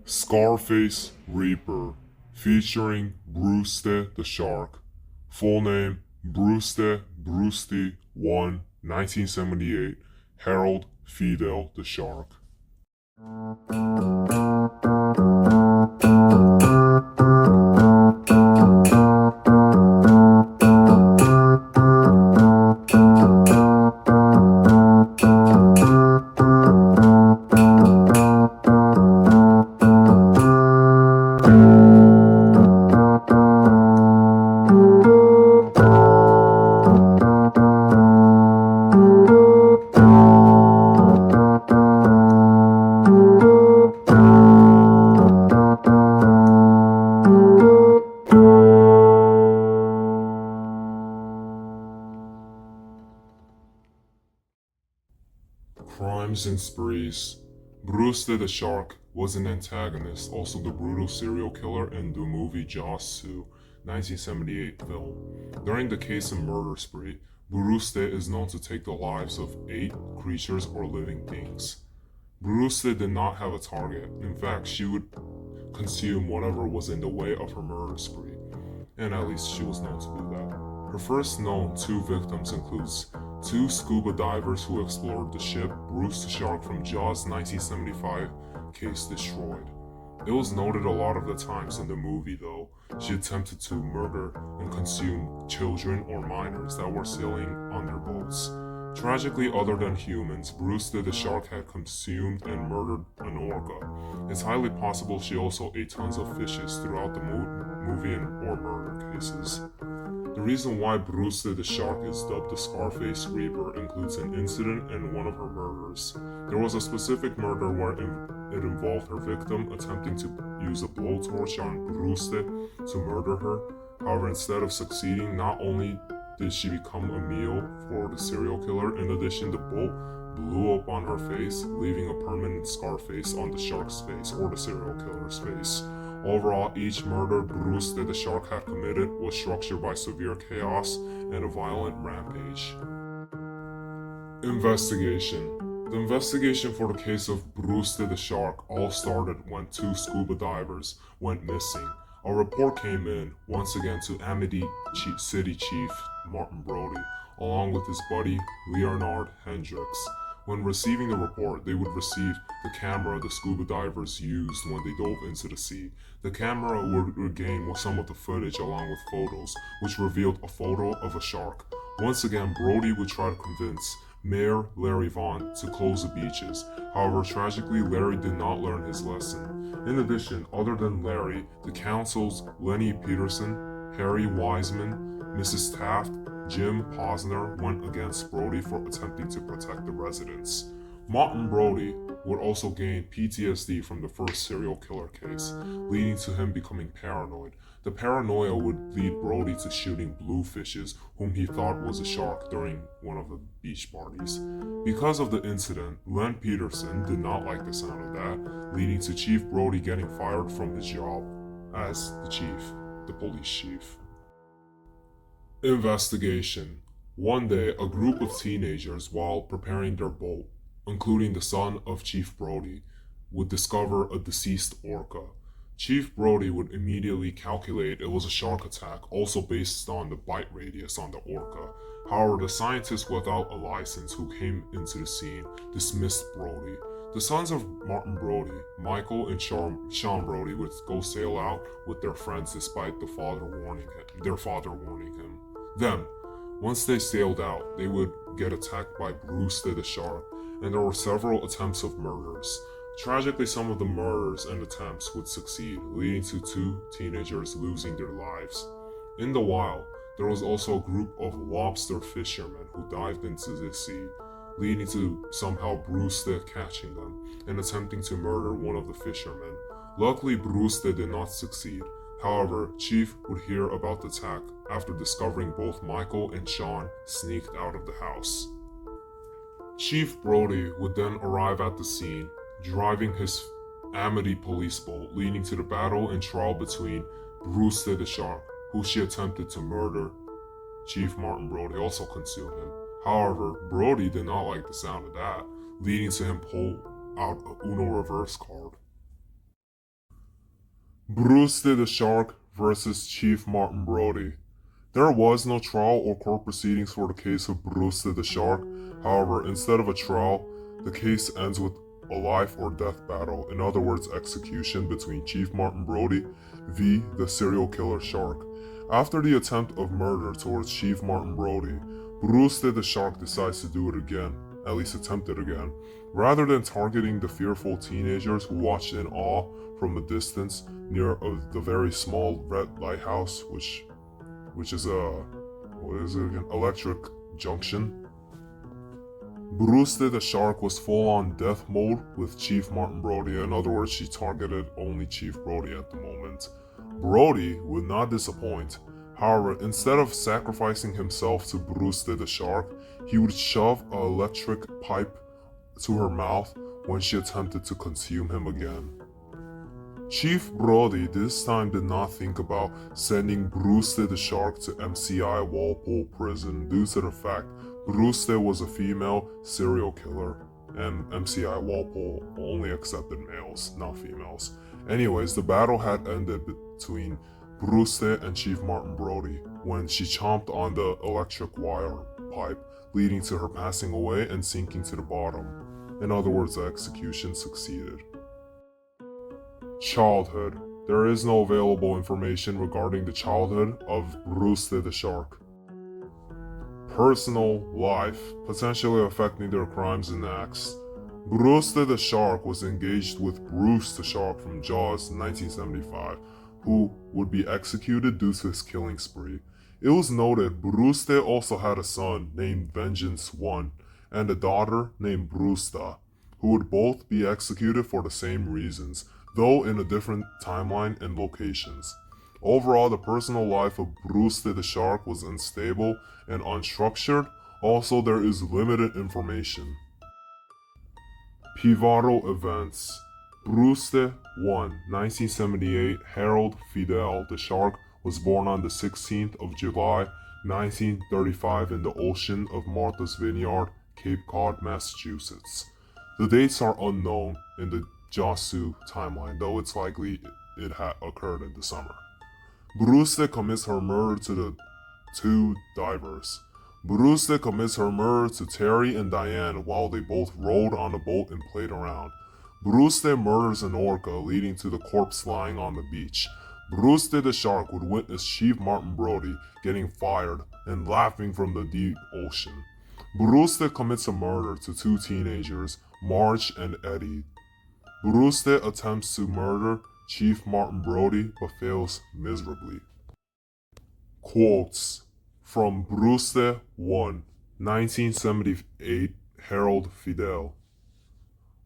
Scarface Reaper, featuring Brucette the Shark. Full name, Brucette 1, 1978, Harold Fidel the Shark. Crimes and Sprees. Brucette the Shark was an antagonist, also the brutal serial killer in the movie Jaws 2, 1978 film. During the case and murder spree, Brucette is known to take the lives of 8 creatures or living things. Brucette did not have a target. In fact, she would consume whatever was in the way of her murder spree, and at least she was known to do that. Her first known 2 victims includes 2 scuba divers who explored the ship Bruce the Shark from Jaws 1975 case destroyed. It was noted a lot of the times in the movie, though, she attempted to murder and consume children or minors that were sailing on their boats. Tragically, other than humans, Brucette the Shark had consumed and murdered an orca. It's highly possible she also ate tons of fishes throughout the movie or murder cases. The reason why Brucette the Shark is dubbed the Scarface Reaper includes an incident in one of her murders. There was a specific murder where it involved her victim attempting to use a blowtorch on Brucette to murder her. However, instead of succeeding, not only did she become a meal for the serial killer, in addition the bolt blew up on her face, leaving a permanent scar face on the shark's face or the serial killer's face. Overall, each murder Brucette the Shark had committed was structured by severe chaos and a violent rampage. Investigation. The investigation for the case of Brucette the Shark all started when 2 scuba divers went missing. A report came in, once again to Amity City Chief Martin Brody, along with his buddy Leonard Hendricks. When receiving the report, they would receive the camera the scuba divers used when they dove into the sea. The camera would regain some of the footage along with photos, which revealed a photo of a shark. Once again, Brody would try to convince Mayor Larry Vaughn to close the beaches. However, tragically, Larry did not learn his lesson. In addition, other than Larry, the council's Lenny Peterson, Harry Wiseman, Mrs. Taft, Jim Posner went against Brody for attempting to protect the residents. Martin Brody would also gain PTSD from the first serial killer case, leading to him becoming paranoid. The paranoia would lead Brody to shooting bluefishes, whom he thought was a shark, during one of the beach parties. Because of the incident, Len Peterson did not like the sound of that, leading to Chief Brody getting fired from his job as the police chief. Investigation. One day, a group of teenagers, while preparing their boat, including the son of Chief Brody, would discover a deceased orca. Chief Brody would immediately calculate it was a shark attack, also based on the bite radius on the orca. However, the scientists without a license who came into the scene dismissed Brody. The sons of Martin Brody, Michael and Sean Brody, would go sail out with their friends despite their father warning him. Then, once they sailed out, they would get attacked by Brucette the Shark, and there were several attempts of murders. Tragically, some of the murders and attempts would succeed, leading to 2 teenagers losing their lives. In the wild, there was also a group of lobster fishermen who dived into the sea, leading to somehow Brucette catching them and attempting to murder one of the fishermen. Luckily, Brucette did not succeed. However, Chief would hear about the attack after discovering both Michael and Sean sneaked out of the house. Chief Brody would then arrive at the scene, driving his Amity police boat, leading to the battle and trial between Brucette the Shark, who she attempted to murder. Chief Martin Brody also consumed him. However, Brody did not like the sound of that, leading to him pull out a Uno reverse card. Brucette the Shark versus Chief Martin Brody. There was no trial or court proceedings for the case of Brucette the Shark. However, instead of a trial, the case ends with a life or death battle, in other words, execution between Chief Martin Brody v. the serial killer Shark. After the attempt of murder towards Chief Martin Brody, Brucette the Shark decides to do it again, at least attempt it again. Rather than targeting the fearful teenagers who watched in awe from a distance near the very small red lighthouse, which is what is it again? Electric junction. Brucette the Shark was full on death mode with Chief Martin Brody. In other words, she targeted only Chief Brody at the moment. Brody would not disappoint. However, instead of sacrificing himself to Brucette the Shark, he would shove an electric pipe to her mouth when she attempted to consume him again. Chief Brody this time did not think about sending Brucette the Shark to MCI Walpole Prison due to the fact Brucette was a female serial killer and MCI Walpole only accepted males, not females. Anyways, the battle had ended between Brucette and Chief Martin Brody when she chomped on the electric wire pipe, leading to her passing away and sinking to the bottom. In other words, the execution succeeded. Childhood. There is no available information regarding the childhood of Brucette the Shark. Personal life, potentially affecting their crimes and acts. Brucette the Shark was engaged with Bruce the Shark from Jaws 1975, who would be executed due to his killing spree. It was noted Brucette also had a son named Vengeance 1 and a daughter named Brucetta, who would both be executed for the same reasons, though in a different timeline and locations. Overall, the personal life of Brucette the Shark was unstable and unstructured. Also, there is limited information. Pivotal events. Brucette 1, 1978, Harold Fidel the Shark was born on the 16th of July, 1935 in the ocean of Martha's Vineyard, Cape Cod, Massachusetts. The dates are unknown in the Jasu timeline, though it's likely it had occurred in the summer. Brucette commits her murder to the two divers. Brucette commits her murder to Terry and Diane while they both rowed on a boat and played around. Brucette murders an orca, leading to the corpse lying on the beach. Brucette the Shark would witness Chief Martin Brody getting fired and laughing from the deep ocean. Brucette commits a murder to two teenagers, Marge and Eddie. Brucette attempts to murder Chief Martin Brody but fails miserably. Quotes from Brucette 1, 1978, Harold Fidel.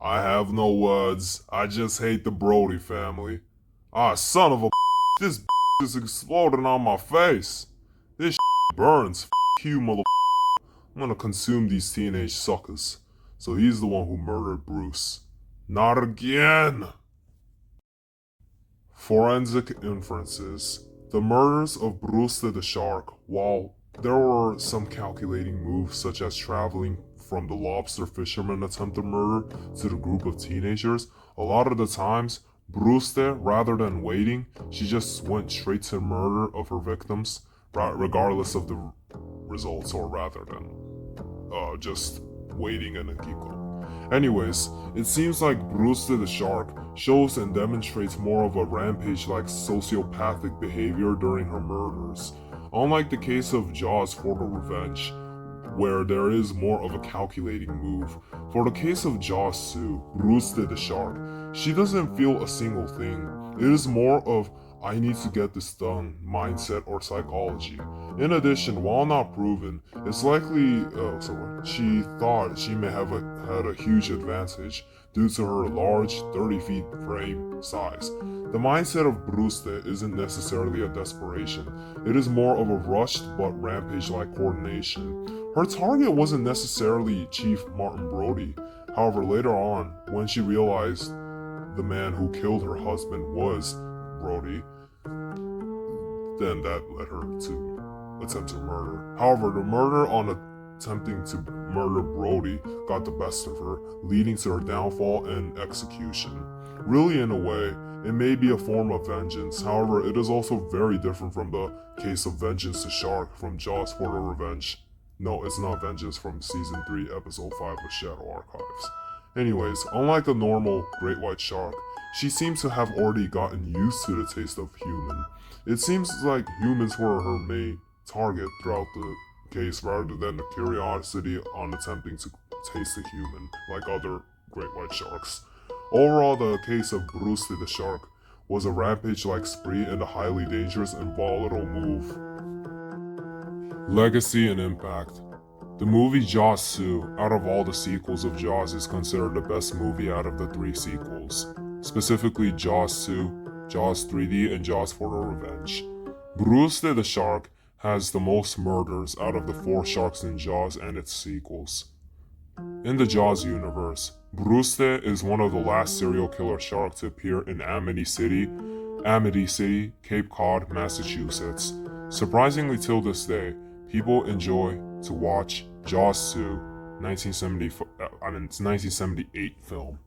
I have no words. I just hate the Brody family. Ah, son of a this is exploding on my face. This burns. You mother. I'm gonna consume these teenage suckers. So he's the one who murdered Bruce. Not again! Forensic inferences. The murders of Brucette the Shark, while there were some calculating moves such as traveling from the lobster fisherman attempted murder to the group of teenagers, a lot of the times, Brucette, rather than waiting, she just went straight to murder of her victims, regardless of the results, or rather than just waiting and a giggle. Anyways, it seems like Brucette the Shark shows and demonstrates more of a rampage-like sociopathic behavior during her murders, unlike the case of Jaws for the Revenge, where there is more of a calculating move. For the case of Jaws 2, Brucette the Shark, she doesn't feel a single thing. It is more of I need to get this done mindset or psychology. In addition, while not proven, it's likely she thought she may have had a huge advantage due to her large 30 feet frame size. The mindset of Brucette isn't necessarily a desperation. It is more of a rushed but rampage-like coordination. Her target wasn't necessarily Chief Martin Brody. However, later on, when she realized the man who killed her husband was Brody, then that led her to attempt to murder. However, the murder on attempting to murder Brody got the best of her, leading to her downfall and execution. Really, in a way, It may be a form of vengeance, however, it is also very different from the case of Vengeance the Shark from Jaws for the Revenge. No, it's not Vengeance from Season 3, Episode 5 of Shadow Archives. Anyways, unlike the normal great white shark, she seems to have already gotten used to the taste of human. It seems like humans were her main target throughout the case rather than the curiosity on attempting to taste a human, like other great white sharks. Overall, the case of Brucette the Shark was a rampage-like spree and a highly dangerous and volatile move. Legacy and impact. The movie Jaws 2, out of all the sequels of Jaws, is considered the best movie out of the 3 sequels, specifically Jaws 2, Jaws 3D, and Jaws for the Revenge. Brucette the Shark has the most murders out of the 4 sharks in Jaws and its sequels. In the Jaws universe, Brucette is one of the last serial killer sharks to appear in Amity City, Cape Cod, Massachusetts. Surprisingly, till this day, people enjoy to watch Jaws 2, 1978 film.